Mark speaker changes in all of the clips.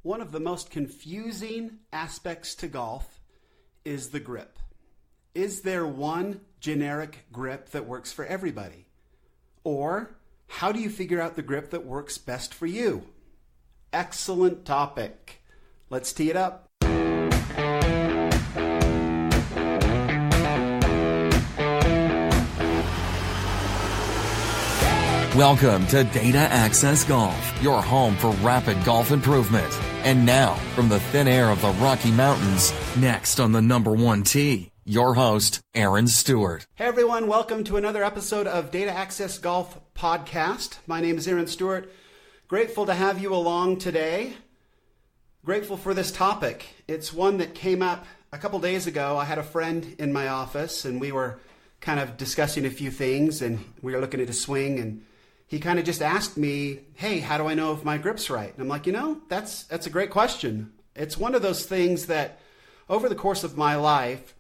Speaker 1: One of the most confusing aspects to golf is the grip. Is there one generic grip that works for everybody? Or how do you figure out the grip that works best for you? Excellent topic. Let's tee it up.
Speaker 2: Welcome to Data Access Golf, your home for rapid golf improvement. And now, from the thin air of the Rocky Mountains, next on the number one tee, your host, Aaron Stewart.
Speaker 1: Hey everyone, welcome to another episode of Data Access Golf Podcast. My name is Aaron Stewart. Grateful to have you along today. Grateful for this topic. It's one that came up a couple days ago. I had a friend in my office and we were kind of discussing a few things and we were looking at his swing, and he kind of just asked me, hey, how do I know if my grip's right? And I'm like, that's a great question. It's one of those things that over the course of my life,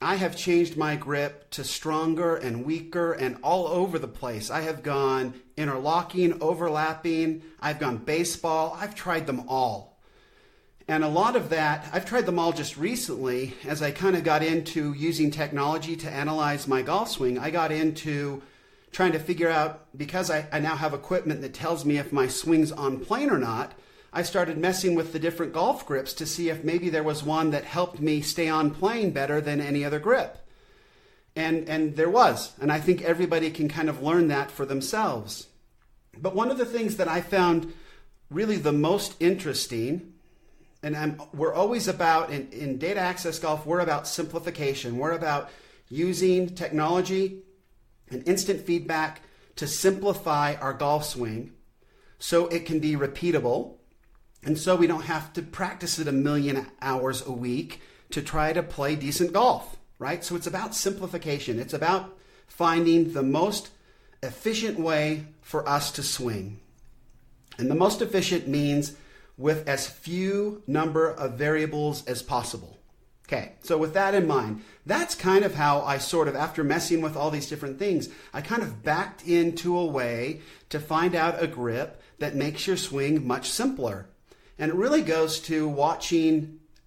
Speaker 1: I have changed my grip to stronger and weaker and all over the place. I have gone interlocking, overlapping. I've gone baseball. I've tried them all. And a lot of that, I've tried them all just recently as I kind of got into using technology to analyze my golf swing. I got into trying to figure out, because I now have equipment that tells me if my swing's on plane or not, I started messing with the different golf grips to see if maybe there was one that helped me stay on plane better than any other grip. And there was. And I think everybody can kind of learn that for themselves. But one of the things that I found really the most interesting, and we're always about, in Data Access Golf, we're about simplification. We're about using technology and instant feedback to simplify our golf swing so it can be repeatable, and so we don't have to practice it 1,000,000 hours a week to try to play decent golf, right? So it's about simplification. It's about finding the most efficient way for us to swing. And the most efficient means with as few number of variables as possible. Okay, so with that in mind, that's kind of how I sort of, after messing with all these different things, I kind of backed into a way to find out a grip that makes your swing much simpler. And it really goes to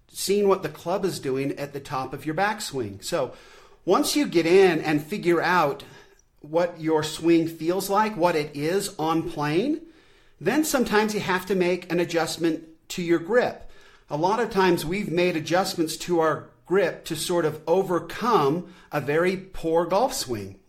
Speaker 1: seeing what the club is doing at the top of your backswing. So once you get in and figure out what your swing feels like, what it is on plane, then sometimes you have to make an adjustment to your grip. A lot of times we've made adjustments to our grip to sort of overcome a very poor golf swing,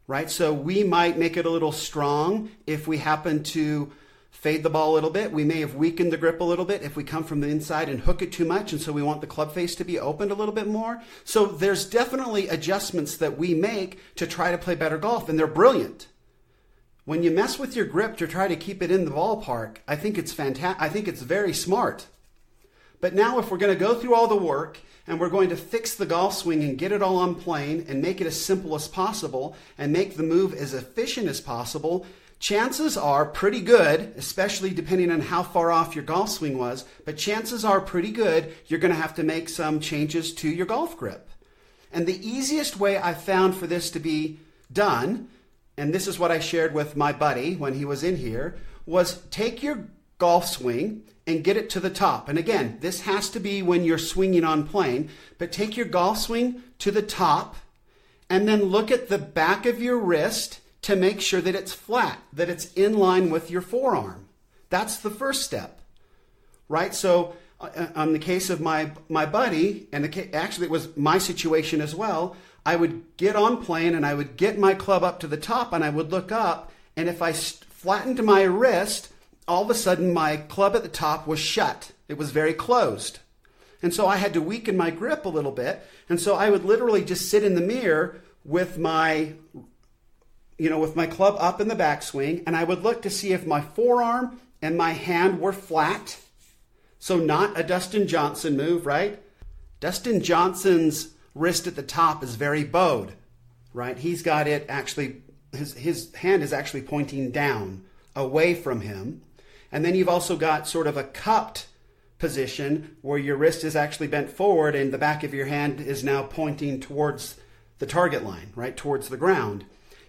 Speaker 1: right? So we might make it a little strong if we happen to fade the ball a little bit. We may have weakened the grip a little bit if we come from the inside and hook it too much, and so we want the club face to be opened a little bit more. So there's definitely adjustments that we make to try to play better golf, and they're brilliant. When you mess with your grip to try to keep it in the ballpark, I think it's fantastic. I think it's very smart. But now if we're going to go through all the work and we're going to fix the golf swing and get it all on plane and make it as simple as possible and make the move as efficient as possible, chances are pretty good, especially depending on how far off your golf swing was, but chances are pretty good you're going to have to make some changes to your golf grip. And the easiest way I found for this to be done, and this is what I shared with my buddy when he was in here, was take your golf swing and get it to the top. And again, this has to be when you're swinging on plane, but take your golf swing to the top and then look at the back of your wrist to make sure that it's flat, that it's in line with your forearm. That's the first step, right? So on the case of my buddy, and actually it was my situation as well, I would get on plane and I would get my club up to the top and I would look up, and if I flattened my wrist, all of a sudden my club at the top was shut. It was very closed. And so I had to weaken my grip a little bit. And so I would literally just sit in the mirror with my club up in the backswing, and I would look to see if my forearm and my hand were flat. So not a Dustin Johnson move, right? Dustin Johnson's wrist at the top is very bowed, right? He's got it actually, his hand is actually pointing down away from him. And then you've also got sort of a cupped position where your wrist is actually bent forward and the back of your hand is now pointing towards the target line, right, towards the ground.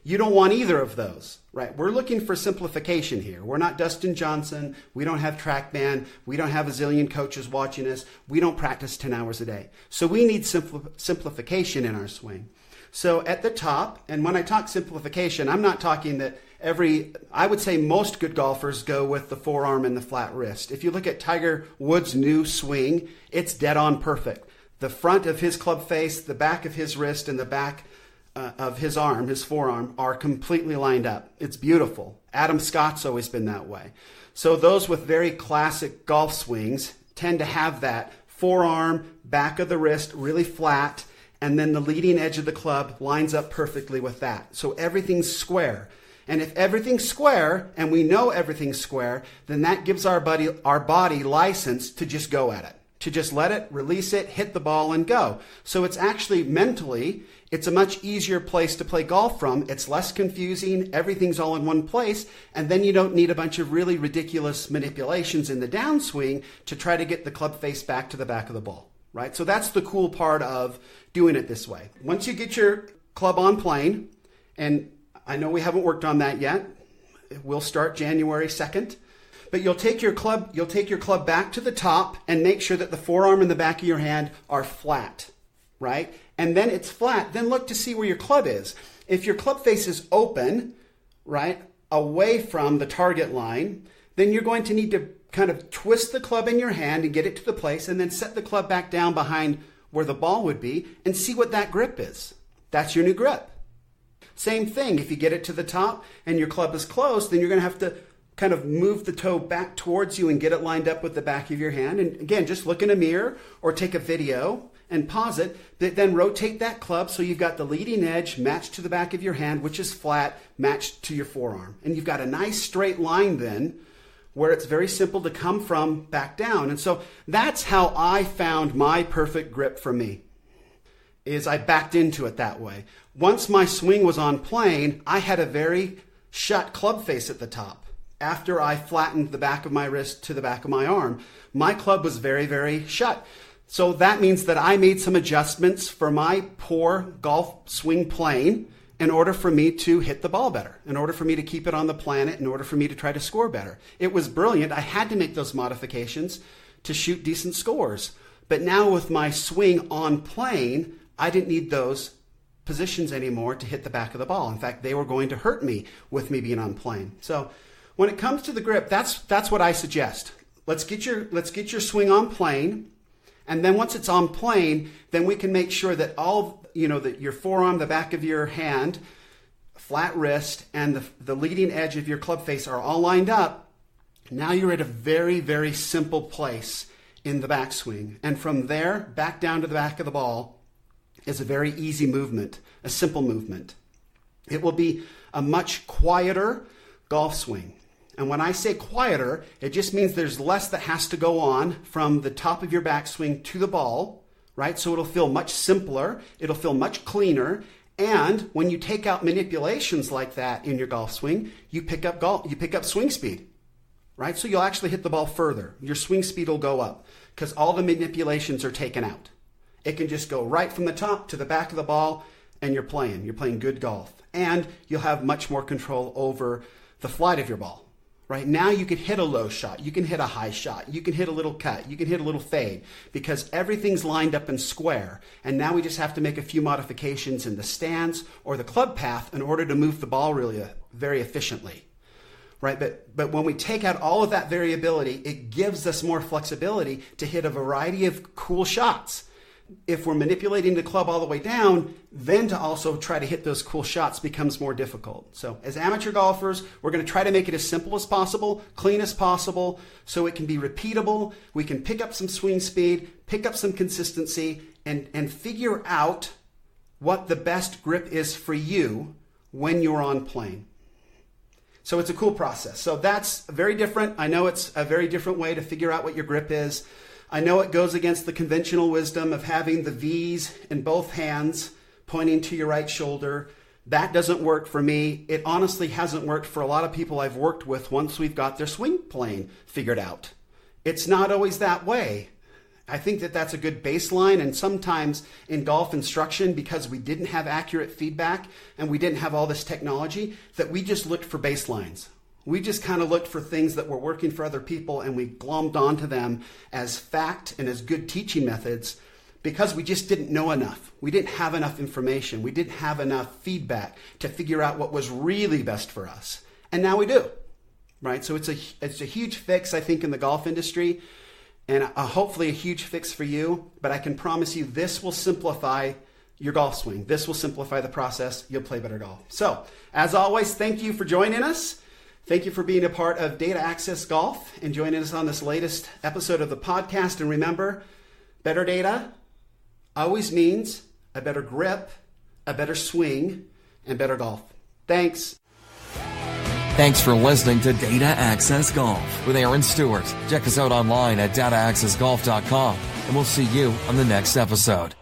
Speaker 1: You don't want either of those, right? We're looking for simplification here. We're not Dustin Johnson. We don't have TrackMan. We don't have a zillion coaches watching us. We don't practice 10 hours a day. So we need simplification in our swing. So at the top, and when I talk simplification, I'm not talking that I would say most good golfers go with the forearm and the flat wrist. If you look at Tiger Woods' new swing, it's dead on perfect. The front of his club face, the back of his wrist, and the back of his arm, his forearm, are completely lined up. It's beautiful. Adam Scott's always been that way. So those with very classic golf swings tend to have that forearm, back of the wrist really flat, and then the leading edge of the club lines up perfectly with that. So everything's square. And if everything's square, and we know everything's square, then that gives our body license to just go at it, to just let it, release it, hit the ball, and go. So it's actually mentally, it's a much easier place to play golf from. It's less confusing. Everything's all in one place. And then you don't need a bunch of really ridiculous manipulations in the downswing to try to get the club face back to the back of the ball, right? So that's the cool part of doing it this way. Once you get your club on plane, and I know we haven't worked on that yet. We'll start January 2nd. But you'll take your club back to the top and make sure that the forearm and the back of your hand are flat, right? And then it's flat. Then look to see where your club is. If your club face is open, right, away from the target line, then you're going to need to kind of twist the club in your hand and get it to the place, and then set the club back down behind where the ball would be and see what that grip is. That's your new grip. Same thing, if you get it to the top and your club is closed, then you're going to have to kind of move the toe back towards you and get it lined up with the back of your hand. And again, just look in a mirror or take a video and pause it, then rotate that club so you've got the leading edge matched to the back of your hand, which is flat, matched to your forearm. And you've got a nice straight line then where it's very simple to come from back down. And so that's how I found my perfect grip for me, is I backed into it that way. Once my swing was on plane, I had a very shut club face at the top. After I flattened the back of my wrist to the back of my arm, my club was very, very shut. So that means that I made some adjustments for my poor golf swing plane in order for me to hit the ball better, in order for me to keep it on the planet, in order for me to try to score better. It was brilliant. I had to make those modifications to shoot decent scores. But now with my swing on plane, I didn't need those positions anymore to hit the back of the ball. In fact, they were going to hurt me with me being on plane. So when it comes to the grip, that's what I suggest. Let's get your swing on plane, and then once it's on plane, then we can make sure that that your forearm, the back of your hand, flat wrist, and the leading edge of your club face are all lined up. Now you're at a very, very simple place in the backswing. And from there, back down to the back of the ball is a very easy movement, a simple movement. It will be a much quieter golf swing. And when I say quieter, it just means there's less that has to go on from the top of your backswing to the ball, right? So it'll feel much simpler, it'll feel much cleaner, and when you take out manipulations like that in your golf swing, you pick up swing speed, right? So you'll actually hit the ball further. Your swing speed will go up because all the manipulations are taken out. It can just go right from the top to the back of the ball, and you're playing good golf. And you'll have much more control over the flight of your ball. Right now you can hit a low shot, you can hit a high shot, you can hit a little cut, you can hit a little fade, because everything's lined up in square. And now we just have to make a few modifications in the stance or the club path in order to move the ball really very efficiently. Right? But when we take out all of that variability, it gives us more flexibility to hit a variety of cool shots. If we're manipulating the club all the way down, then to also try to hit those cool shots becomes more difficult. So as amateur golfers, we're going to try to make it as simple as possible, clean as possible, so it can be repeatable. We can pick up some swing speed, pick up some consistency, and figure out what the best grip is for you when you're on plane. So it's a cool process. So that's very different. I know it's a very different way to figure out what your grip is. I know it goes against the conventional wisdom of having the V's in both hands pointing to your right shoulder. That doesn't work for me. It honestly hasn't worked for a lot of people I've worked with once we've got their swing plane figured out. It's not always that way. I think that that's a good baseline. And sometimes in golf instruction, because we didn't have accurate feedback and we didn't have all this technology, that we just looked for baselines. We just kind of looked for things that were working for other people, and we glommed onto them as fact and as good teaching methods because we just didn't know enough. We didn't have enough information. We didn't have enough feedback to figure out what was really best for us. And now we do, right? So it's a huge fix, I think, in the golf industry, and hopefully a huge fix for you. But I can promise you this will simplify your golf swing. This will simplify the process. You'll play better golf. So, as always, thank you for joining us. Thank you for being a part of Data Access Golf and joining us on this latest episode of the podcast. And remember, better data always means a better grip, a better swing, and better golf. Thanks.
Speaker 2: Thanks for listening to Data Access Golf with Aaron Stewart. Check us out online at dataaccessgolf.com, and we'll see you on the next episode.